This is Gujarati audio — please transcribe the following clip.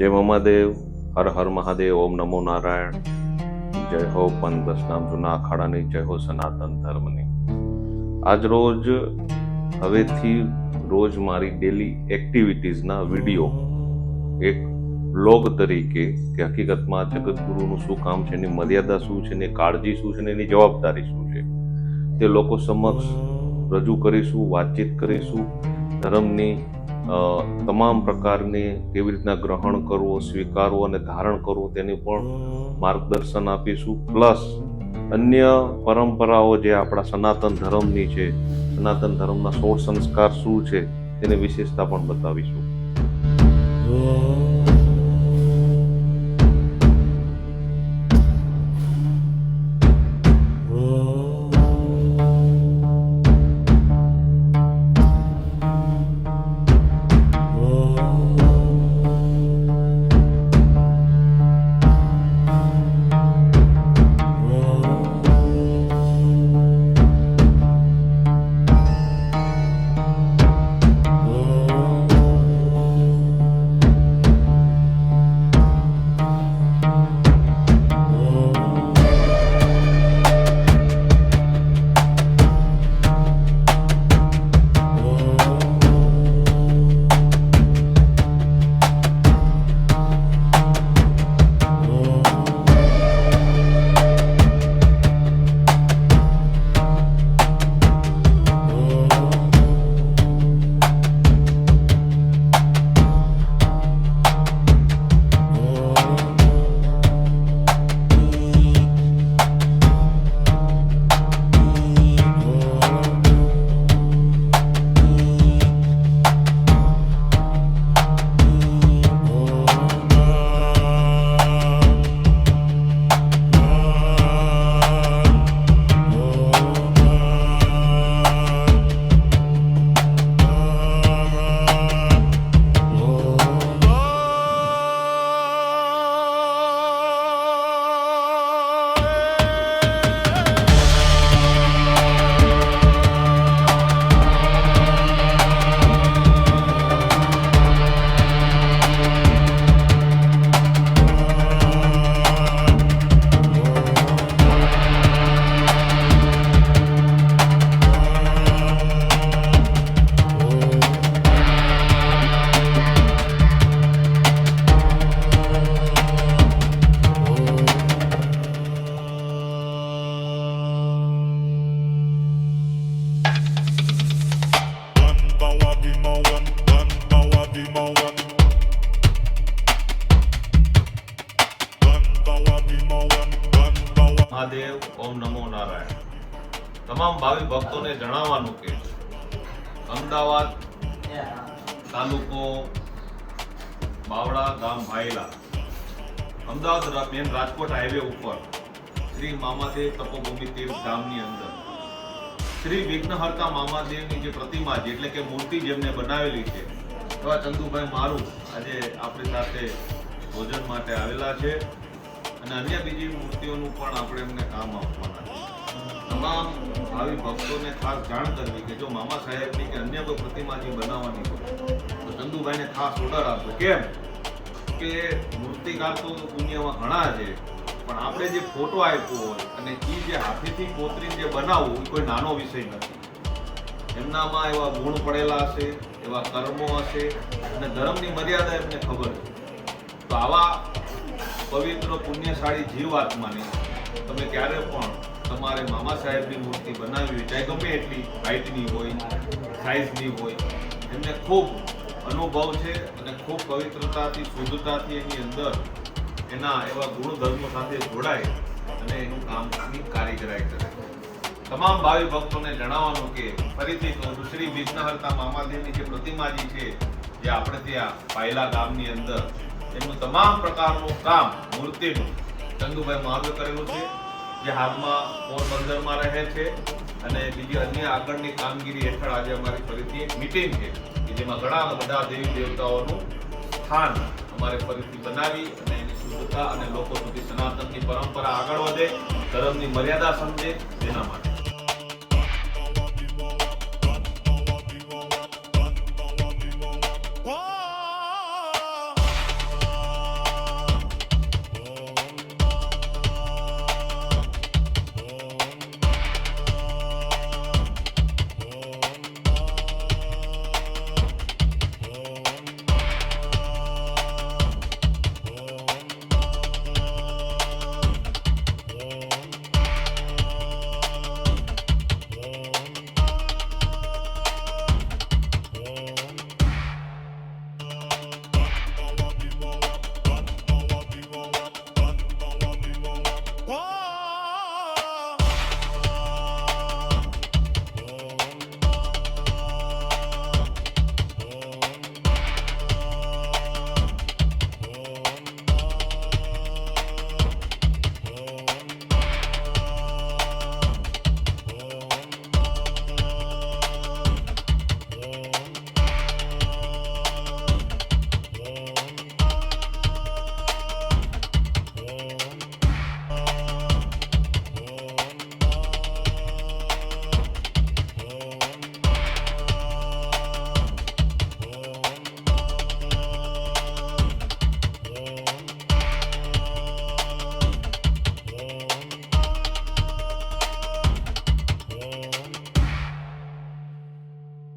જય મહાદેવ, હર હર મહાદેવ, ઓમ નમો નારાયણ. જય હો પંથ દશનામ જૂના અખાડાની, જય હો સનાતન ધર્મની. આજ રોજ હવેથી રોજ મારી ડેલી એક્ટિવિટીઝના વિડીયો એક બ્લોગ તરીકે કે હકીકતમાં જગતગુરુનું શું કામ છે, એની મર્યાદા શું છે, એની કાળજી શું છે, એની જવાબદારી શું છે, તે લોકો સમક્ષ રજૂ કરીશું, વાતચીત કરીશું. ધર્મની તમામ પ્રકારની કેવી રીતના ગ્રહણ કરવું, સ્વીકારવું અને ધારણ કરવું તેની પણ માર્ગદર્શન આપીશું. પ્લસ અન્ય પરંપરાઓ જે આપણા સનાતન ધર્મની છે, સનાતન ધર્મના 16 સંસ્કાર શું છે તેની વિશેષતા પણ બતાવીશું. મહાદેવ, ઓમ નમો નારાયણ. તમામ ભાવિ ભક્તોને જણાવવાનું કે અમદાવાદ તાલુકો બાવળા ગામ ભાયલા, અમદાવાદ મેન રાજકોટ હાઈવે ઉપર શ્રી મામાદેવ તપોભૂમિ તીર્થ ગામની અંદર શ્રી વિઘ્નહર્તા મામાદેવની જે પ્રતિમા છે, એટલે કે મૂર્તિ જેમને બનાવેલી છે, એવા ચંદુભાઈ મારું આજે આપણી સાથે ભોજન માટે આવેલા છે અને અન્ય બીજી મૂર્તિઓનું પણ આપણે એમને કામ આપવાના છે. તમામ ભાવિ ભક્તોને ખાસ જાણ કરવી કે જો મામા સાહેબની કે અન્ય કોઈ પ્રતિમા જે બનાવવાની હોય તો ચંદુભાઈને ખાસ ઓર્ડર આપો. કેમ કે મૂર્તિકાર તો દુનિયામાં ઘણા છે, પણ આપણે જે ફોટો આપ્યો હોય અને એ જે હાથેથી કોતરીને જે બનાવવું એ કોઈ નાનો વિષય નથી. એમનામાં એવા ગુણ પડેલા હશે, એવા કર્મો હશે અને ધર્મની મર્યાદા એમને ખબર છે. તો આવા પવિત્ર પુણ્યશાળી જીવ આત્માને તમે ક્યારે પણ તમારે મામા સાહેબની મૂર્તિ બનાવવી હોય, ચાહે ગમે એટલી હાઈટની હોય, સાઇઝની હોય, એમને ખૂબ અનુભવ છે અને ખૂબ પવિત્રતાથી, શુદ્ધતાથી એની અંદર એના એવા ગુણધર્મો સાથે જોડાય અને એનું કામની કારીગરાઈ કરે. તમામ ભાવિ ભક્તોને જણાવવાનું કે ફરીથી કહું છું, શ્રી વિઘ્નહર્તા મામાદેવની જે પ્રતિમાજી છે, જે આપણે ત્યાં પાયલા ગામની અંદર એમનું તમામ પ્રકારનું કામ મૂર્તિનું ચંદુભાઈ મારું કરેલું છે, જે હાલમાં પોરબંદરમાં રહે છે અને બીજી અન્ય આગળની કામગીરી હેઠળ આજે અમારી ફરીથી એક મીટિંગ છે કે જેમાં ઘણા બધા દેવી દેવતાઓનું સ્થાન અમારે ફરીથી બનાવી અને એની શુદ્ધતા અને લોકો સુધી સનાતનની પરંપરા આગળ વધે, ધર્મની મર્યાદા સમજે, તેના માટે